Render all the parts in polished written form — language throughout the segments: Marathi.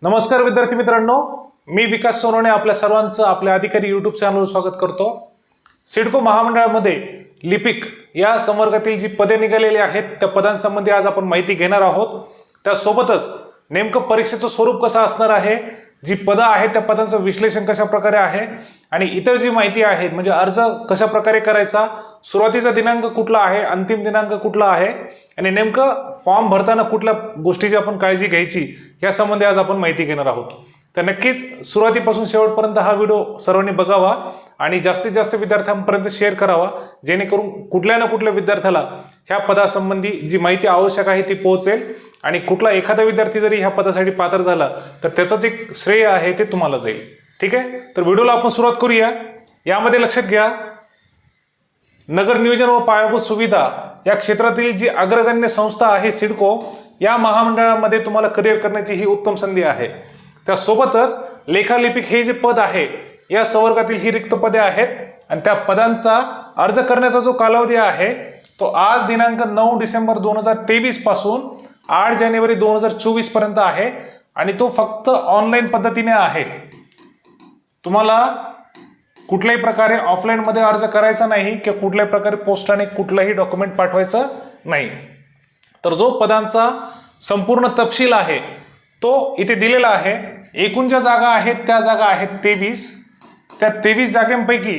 नमस्कार विद्यार्थी मित्रांनो, मी विकास सोनवणे आपल्या सर्वांचं आपल्या अधिकारी यूट्यूब चॅनलवर स्वागत करतो। सिडको महामंडळामध्ये लिपिक या संवर्गातील जी पदे निघालेली आहेत त्या पदांसंबंधी आज आपण माहिती घेणार आहोत। त्यासोबतच नेमकं परीक्षेचं स्वरूप कसं असणार आहे, जी पदं आहेत त्या पदांचं विश्लेषण कशा प्रकारे आहे आणि इतर जी माहिती आहे म्हणजे अर्ज कशा प्रकारे करायचा, सुरुवातीचा दिनांक कुठला आहे, अंतिम दिनांक कुठला आहे आणि नेमकं फॉर्म भरताना कुठल्या गोष्टीची आपण काळजी घ्यायची या संबंधी आज आपण माहिती घेणार आहोत। तर नक्कीच सुरुवातीपासून शेवटपर्यंत हा व्हिडिओ सर्वांनी बघावा आणि जास्तीत जास्त विद्यार्थ्यांपर्यंत शेअर करावा, जेणेकरून कुठल्या ना कुठल्या विद्यार्थ्याला ह्या पदासंबंधी जी माहिती आवश्यक आहे ती पोहोचेल आणि कुठला एखादा विद्यार्थी जरी ह्या पदासाठी पात्र झाला तर त्याचं जे श्रेय आहे ते तुम्हाला जाईल। ठीक आहे, तर व्हिडिओला आपण सुरुवात करूया। यामध्ये लक्षात घ्या, नगर नियोजन व पायाभूत सुविधा या क्षेत्रातील जी अग्रगण्य संस्था आहे सिडको, या महामंडळामध्ये तुम्हाला करिअर करण्याची ही उत्तम संधी आहे। त्यासोबतच लेखालिपिक हे जे पद आहे या संवर्गातील ही रिक्त पदे आहेत आणि त्या पदांचा अर्ज करण्याचा जो कालावधी आहे तो आज दिनांक 9 डिसेंबर 2023 पासून 8 जानेवारी 2024 पर्यंत आहे आणि तो फक्त ऑनलाईन पद्धतीने आहे। तुम्हाला कुठल्याही प्रकारे ऑफलाईन मध्ये अर्ज करायचा नाही किंवा कुठल्याही प्रकारे पोस्टाने कुठलंही डॉक्युमेंट पाठवायचं नाही। तर जो पदांचा संपूर्ण तपशील आहे तो इथे दिलेला आहे। एकूण ज्या जागा आहेत त्या जागा आहेत 23। त्या 23 जागांपैकी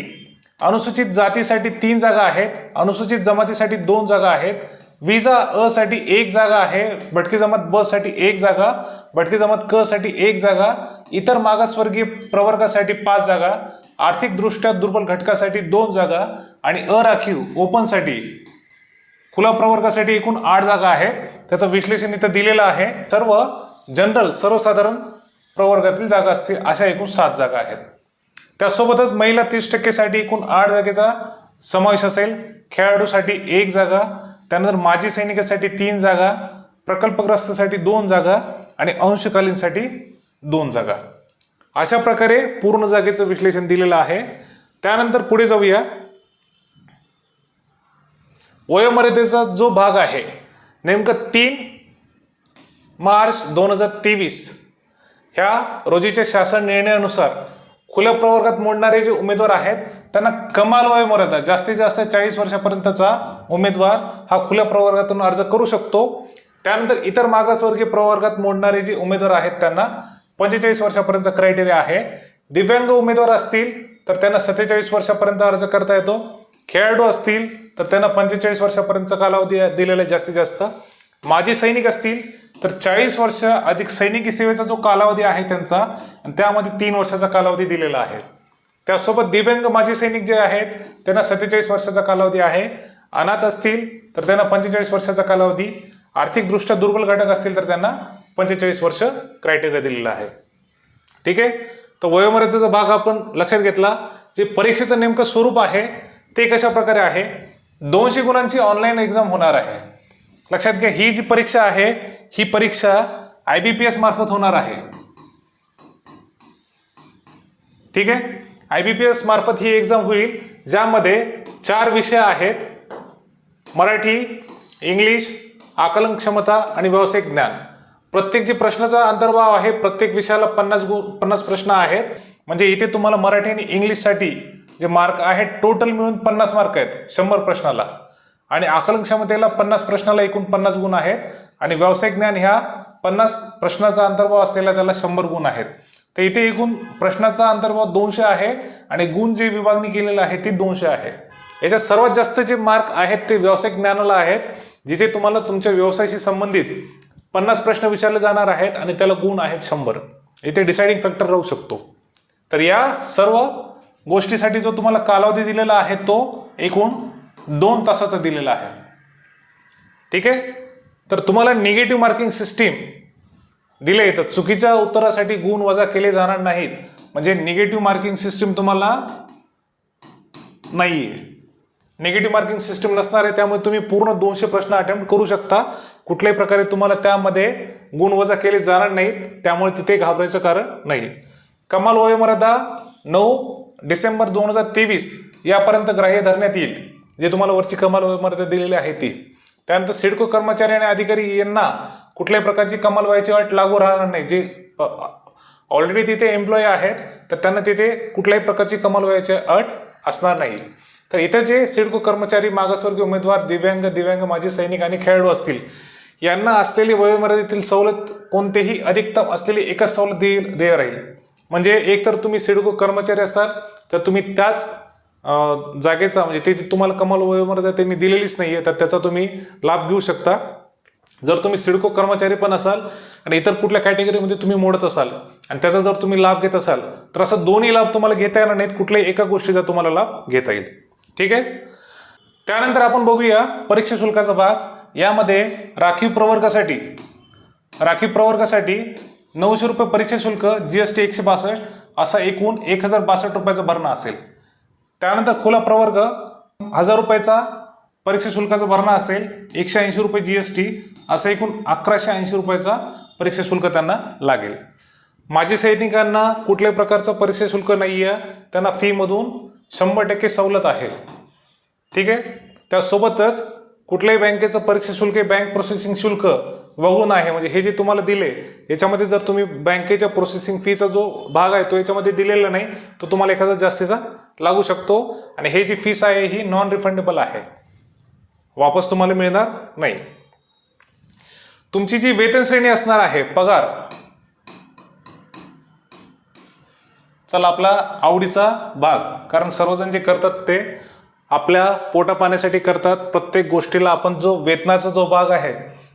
अनुसूचित जातीसाठी 3 जागा आहेत, अनुसूचित जमातीसाठी 2 जागा आहेत, विजा अ साठी 1 जागा आहे, भटकी जमात ब साठी 1 जागा, भटकी जमात क साठी 1 जागा, इतर मागासवर्गीय प्रवर्गासाठी 5 जागा, आर्थिकदृष्ट्या दुर्बल घटकासाठी 2 जागा आणि अराखीव ओपनसाठी खुला प्रवर्गासाठी एकूण 8 जागा आहेत। त्याचं विश्लेषण इथं दिलेलं आहे। सर्व जनरल सर्वसाधारण प्रवर्गातील जागा असतील अशा एकूण 7 जागा आहेत। त्यासोबतच महिला 30% साठी एकूण 8 जागेचा समावेश असेल, खेळाडूसाठी 1 जागा, त्यानंतर माजी सैनिकासाठी 3 जागा, प्रकल्पग्रस्तासाठी 2 जागा आणि अंशकालीनसाठी 2 जागा। अशा प्रकारे पूर्ण जागेचं विश्लेषण दिलेलं आहे। त्यानंतर पुढे जाऊया। वयोमर्यादेचा जो भाग आहे नेमकं 3 मार्च 2023 ह्या रोजीच्या शासन निर्णयानुसार खुल्या प्रवर्गात मोडणारे जे उमेदवार आहेत त्यांना कमाल वयोमर्यादा जास्तीत जास्त 40 वर्षापर्यंतचा उमेदवार हा खुल्या प्रवर्गातून अर्ज करू शकतो। त्यानंतर इतर मागासवर्गीय प्रवर्गात मोडणारे जे उमेदवार आहेत त्यांना 45 वर्षापर्यंतचा क्रायटेरिया आहे। दिव्यांग उमेदवार असतील तर त्यांना 47 वर्षापर्यंत अर्ज करता येतो। खेळाडू असतील तर त्यांना 45 वर्षापर्यंतचा कालावधी दिलेला आहे जास्तीत जास्त। माजी सैनिक असतील तर 40 वर्ष अधिक सैनिकी सेवेचा जो कालावधी आहे त्यांचा आणि त्यामध्ये 3 वर्षाचा कालावधी दिलेला आहे। त्यासोबत दिव्यांग माजी सैनिक जे आहेत त्यांना 47 वर्षाचा कालावधी आहे। अनाथ असतील तर त्यांना 45 वर्षाचा कालावधी, आर्थिकदृष्ट्या दुर्बल घटक असतील तर त्यांना 45 वर्ष क्रायटेरिया दिलेला आहे। ठीक आहे, तर वयोमर्यादेचा भाग आपण लक्षात घेतला। जे परीक्षेचं नेमकं स्वरूप आहे ते कशा प्रकारे आहे, 200 गुणांची ऑनलाईन एक्झाम होणार आहे। लक्षात घ्या, ही जी परीक्षा आहे ही परीक्षा IBPS मार्फत होणार आहे। ठीक आहे, IBPS मार्फत ही एक्झाम होईल, ज्यामध्ये 4 विषय आहेत: मराठी, इंग्लिश, आकलन क्षमता आणि व्यावसायिक ज्ञान। प्रत्येक जे प्रश्नाचा अंतर्भाव आहे प्रत्येक विषयाला 50 प्रश्न आहेत। म्हणजे इथे तुम्हाला मराठी आणि इंग्लिशसाठी जे मार्क आहेत टोटल मिळून 50 मार्क आहेत 100 प्रश्नाला, आणि आकलन क्षमतेला 50 प्रश्नाला एकूण 50 गुण आहेत आणि व्यावसायिक ज्ञान ह्या 50 प्रश्नाचा अंतर्भाव असलेला त्याला 100 गुण आहेत। तर इथे एकूण प्रश्नाचा अंतर्भाव 200 आहे आणि गुण जे विभागणी केलेलं आहे ती 200 आहे। याच्यात सर्वात जास्त जे मार्क आहेत ते व्यावसायिक ज्ञानाला आहेत, जिथे तुम्हाला तुमच्या व्यवसायाशी संबंधित 50 प्रश्न विचारले जाणार आहेत आणि त्याला गुण आहेत 100। इथे डिसाइडिंग फॅक्टर राहू शकतो। तर या सर्व गोष्टीसाठी जो तुम्हाला कालावधी दिलेला आहे तो एकूण 2 तासाचा दिलेला आहे। ठीक आहे, तर तुम्हाला निगेटिव्ह मार्किंग सिस्टीम दिले तर चुकीच्या उत्तरासाठी गुण वजा केले जाणार नाहीत। म्हणजे निगेटिव्ह मार्किंग सिस्टीम तुम्हाला नाहीये, निगेटिव्ह मार्किंग सिस्टीम नसणार आहे, त्यामुळे तुम्ही पूर्ण 200 प्रश्न अटेम्प्ट करू शकता। कुठल्याही प्रकारे तुम्हाला त्यामध्ये गुण वजा केले जाणार नाहीत, त्यामुळे तिथे घाबरायचं कारण नाही। कमाल वयोमर्यादा 9 डिसेंबर 2023 यापर्यंत ग्राह्य धरण्यात येईल, जे तुम्हाला वरची कमाल वयोमर्यादा दिलेली आहे ती। त्यानंतर सिडको कर्मचारी आणि अधिकारी यांना कुठल्याही प्रकारची कमाल वयाची अट लागू राहणार नाही, जे ऑलरेडी तिथे एम्प्लॉई आहेत तर त्यांना तिथे कुठल्याही प्रकारची कमाल वयाची अट असणार नाही. तर इथे जे सिडको कर्मचारी, मागासवर्गीय उमेदवार, दिव्यांग माजी सैनिक आणि खेळाडू असतील यांना असलेली वयोमर्यादेतील सवलत कोणतेही अधिकतम असलेली एकच सवलत देय राहील. म्हणजे एक तर तुम्ही सिडको कर्मचारी असाल तर तुम्ही त्याच जागेचा म्हणजे ते तुम्हाला कमाल वयोमर्यादा त्यांनी दिलेलीच नाहीये तर त्याचा तुम्ही लाभ घेऊ शकता. जर तुम्ही सिडको कर्मचारी पण असाल आणि इतर कुठल्या कॅटेगरीमध्ये तुम्ही मोडत असाल आणि त्याचा जर तुम्ही लाभ घेत असाल तर असं दोन्ही लाभ तुम्हाला घेता येणार नाहीत, कुठल्याही एका गोष्टीचा तुम्हाला लाभ घेता येईल. ठीक आहे. त्यानंतर आपण बघूया परीक्षा शुल्काचा भाग. यामध्ये राखीव प्रवर्गासाठी 900 रुपये परीक्षा शुल्क, GST 162 असा एकूण 1062 रुपयाचा भरणा असेल. त्यानंतर खुला प्रवर्ग 1000 रुपयाचा परीक्षा शुल्काचा भरणा असेल, 180 रुपये GST असा एकूण 1180 रुपयाचा परीक्षा शुल्क त्यांना लागेल. माजी सैनिकांना कुठल्याही प्रकारचं परीक्षा शुल्क नाही आहे, त्यांना फीमधून 100% सवलत आहे. ठीक आहे. त्यासोबतच कुठल्याही बँकेचं परीक्षा शुल्क, बँक प्रोसेसिंग शुल्क वगळून आहे. म्हणजे हे जे तुम्हाला दिले याच्यामध्ये जर तुम्ही बँकेच्या प्रोसेसिंग फीचा जो भाग आहे तो याच्यामध्ये दिलेला नाही तो तुम्हाला एखादा जास्तीचा लागू शकतो. आणि हे जी फीस आहे ही नॉन रिफंडेबल आहे, वापस तुम्हाला मिळणार नाही. तुमची जी वेतन श्रेणी असणार आहे पगार, चला आपला आवडीचा भाग, कारण सर्वजण जे करतात ते आपल्या पोटा पाण्यासाठी करतात. प्रत्येक गोष्टीला आपण जो वेतनाचा जो भाग आहे,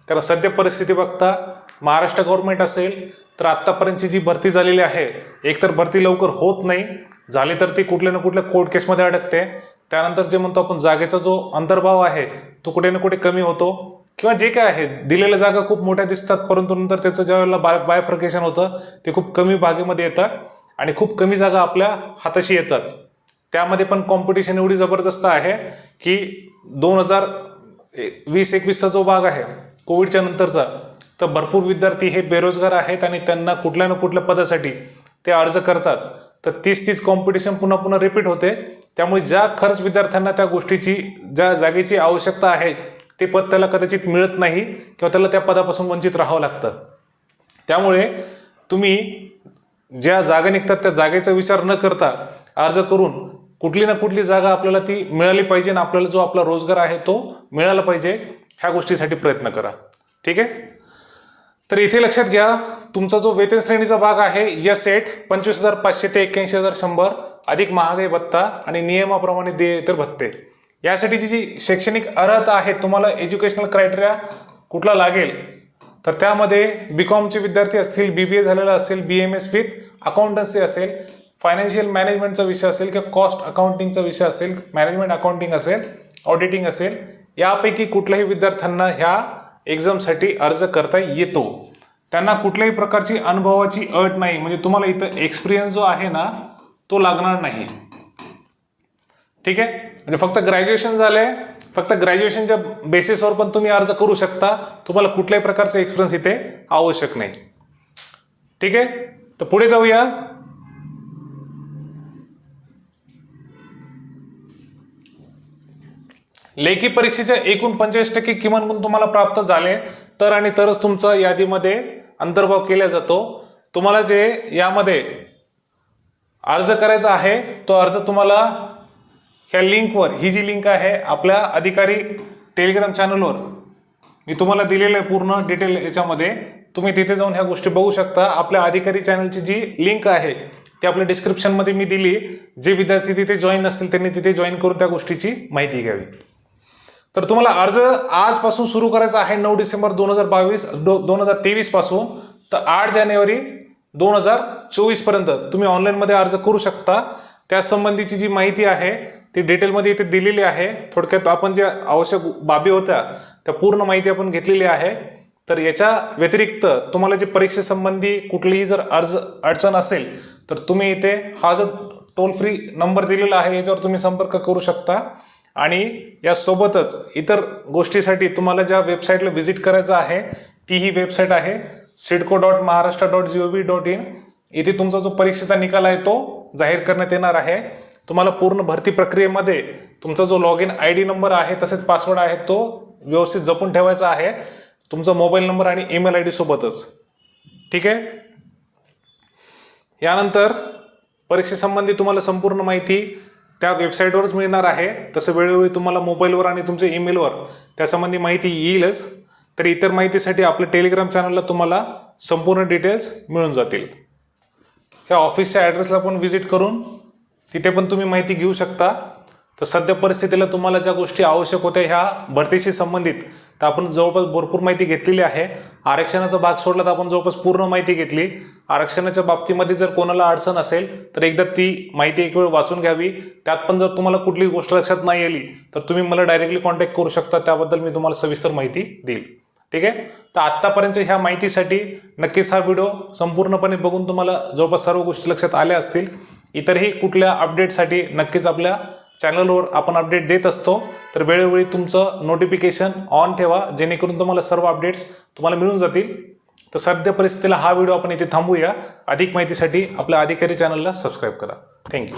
कारण सध्या परिस्थिती बघता महाराष्ट्र गव्हर्नमेंट असेल तर आत्तापर्यंतची जी भरती झालेली आहे, एकतर भरती लवकर होत नाही, झाली तर ती कुठल्या ना कुठल्या कोर्ट केसमध्ये अडकते. त्यानंतर जे म्हणतो आपण जागेचा जो अंतर्भाव आहे तो कुठे ना कुठे कमी होतो, किंवा जे काय आहे दिलेल्या जागा खूप मोठ्या दिसतात परंतु नंतर त्याचं ज्या वेळेला बायफर्केशन होतं ते खूप कमी भागेमध्ये येतं आणि खूप कमी जागा आपल्या हाताशी येतात. त्यामध्ये पण कॉम्पिटिशन एवढी जबरदस्त आहे की 2020-21चा जो भाग आहे कोविडच्या नंतरचा, तर भरपूर विद्यार्थी हे बेरोजगार आहेत आणि त्यांना कुठल्या ना कुठल्या पदासाठी ते अर्ज करतात. तर तीच कॉम्पिटिशन पुन्हा पुन्हा रिपीट होते. त्यामुळे ज्या खर्च विद्यार्थ्यांना त्या गोष्टीची, ज्या जागेची आवश्यकता आहे ते पद त्याला कदाचित मिळत नाही किंवा त्याला त्या पदापासून वंचित राहावं लागतं. त्यामुळे तुम्ही ज्या जागा निघतात त्या जागेचा विचार न करता अर्ज करून कुठली ना कुठली जागा आपल्याला ती मिळाली पाहिजे आणि आपल्याला जो आपला रोजगार आहे तो मिळाला पाहिजे, ह्या गोष्टीसाठी प्रयत्न करा. ठीक आहे. तर इथे लक्षात घ्या, तुमचा जो वेतन श्रेणीचा भाग आहे S8 25,500 ते 81,100 अधिक महागाई भत्ता आणि नियमाप्रमाणे देय इतर भत्ते. यासाठीची जी शैक्षणिक अर्हता आहे, तुम्हाला एज्युकेशनल क्रायटेरिया कुठला लागेल तर त्यामध्ये BComचे विद्यार्थी असतील, BBA झालेला असेल, BMS विथ अकाउंटन्सी असेल, फायनान्शियल मॅनेजमेंटचा विषय असेल किंवा कॉस्ट अकाउंटिंगचा विषय असेल, मॅनेजमेंट अकाउंटिंग असेल, ऑडिटिंग असेल, यापैकी कुठल्याही विद्यार्थ्यांना ह्या एक्झामसाठी अर्ज करता येतो. त्यांना कुठल्याही प्रकारची अनुभवाची अट नाही, म्हणजे तुम्हाला इथं एक्सपिरियन्स जो आहे ना तो लागणार नाही. ठीक आहे. म्हणजे फक्त ग्रॅज्युएशन झालंय, फक्त ग्रॅज्युएशनच्या बेसिसवर पण तुम्ही अर्ज करू शकता, तुम्हाला कुठल्याही प्रकारचा एक्सपिरियन्स इथे आवश्यक नाही. ठीक आहे. तर पुढे जाऊया. लेखी परीक्षेच्या एकूण 45% किमान गुण तुम्हाला प्राप्त झाले तर आणि तरच तुमचा यादीमध्ये अंतर्भाव केला जातो. तुम्हाला जे यामध्ये अर्ज करायचा आहे तो अर्ज तुम्हाला ह्या लिंकवर, ही जी लिंक आहे आपल्या अधिकारी टेलिग्राम चॅनलवर मी तुम्हाला दिलेलं आहे पूर्ण डिटेल, याच्यामध्ये तुम्ही तिथे जाऊन ह्या गोष्टी बघू शकता. आपल्या अधिकारी चॅनलची जी लिंक आहे ती आपल्या डिस्क्रिप्शनमध्ये मी दिली. जे विद्यार्थी तिथे जॉईन असतील त्यांनी तिथे जॉईन करून त्या गोष्टीची माहिती घ्यावी. तर तुम्हाला अर्ज आजपासून सुरू करायचा आहे 9 डिसेंबर 2023 पासून तर 8 जानेवारी 2024 पर्यंत तुम्ही ऑनलाईनमध्ये अर्ज करू शकता. त्यासंबंधीची जी माहिती आहे ती डिटेलमध्ये इथे दिलेली आहे. थोडक्यात आपण ज्या आवश्यक बाबी होत्या त्या पूर्ण माहिती आपण घेतलेली आहे. तर याच्या व्यतिरिक्त तुम्हाला जे परीक्षेसंबंधी कुठलीही जर अडचण असेल तर तुम्ही इथे हा जो टोल फ्री नंबर दिलेला आहे याच्यावर तुम्ही संपर्क करू शकता. आणि यासोबतच इतर गोष्टीसाठी तुम्हाला ज्या वेबसाईटला व्हिजिट करायचं आहे ती ही वेबसाईट आहे sidco.maharashtra.gov.in. इथे तुमचा जो परीक्षेचा निकाल आहे तो जाहीर करण्यात येणार आहे. तुम्हाला पूर्ण भरती प्रक्रियेमध्ये तुमचा जो लॉग इन ID नंबर आहे तसेच पासवर्ड आहे तो व्यवस्थित जपून ठेवायचा आहे, तुमचा मोबाईल नंबर आणि email ID सोबतच. ठीक आहे. यानंतर परीक्षेसंबंधी तुम्हाला संपूर्ण माहिती त्या वेबसाईटवरच मिळणार आहे. तसं वेळोवेळी तुम्हाला मोबाईलवर आणि तुमच्या ईमेलवर त्यासंबंधी माहिती येईलच. तर इतर माहितीसाठी आपल्या टेलिग्राम चॅनलला तुम्हाला संपूर्ण डिटेल्स मिळून जातील. ह्या ऑफिसच्या ॲड्रेसला पण व्हिजिट करून तिथे पण तुम्ही माहिती घेऊ शकता. तर सध्या परिस्थितीला तुम्हाला ज्या गोष्टी आवश्यक होत्या ह्या भरतीशी संबंधित तर आपण जवळपास भरपूर माहिती घेतलेली आहे. आरक्षणाचा भाग सोडला तर आपण जवळपास पूर्ण माहिती घेतली. आरक्षणाच्या बाबतीमध्ये जर कोणाला अडचण असेल तर एकदा ती माहिती एक वेळ वाचून घ्यावी. त्यात पण जर तुम्हाला कुठली गोष्ट लक्षात नाही आली तर तुम्ही मला डायरेक्टली कॉन्टॅक्ट करू शकता. त्याबद्दल मी तुम्हाला सविस्तर माहिती देईल. ठीक आहे. तर आत्तापर्यंत ह्या माहितीसाठी नक्कीच हा व्हिडिओ संपूर्णपणे बघून तुम्हाला जवळपास सर्व गोष्टी लक्षात आल्या असतील. इतरही कुठल्या अपडेटसाठी नक्कीच आपल्या चॅनलवर आपण अपडेट देत असतो. तर वेळोवेळी तुमचं नोटिफिकेशन ऑन ठेवा जेणेकरून तुम्हाला सर्व अपडेट्स तुम्हाला मिळून जातील. तर सध्या परिस्थितीला हा व्हिडिओ आपण इथे थांबूया. अधिक माहितीसाठी आपल्या अधिकारी चॅनलला सबस्क्राईब करा. थँक्यू.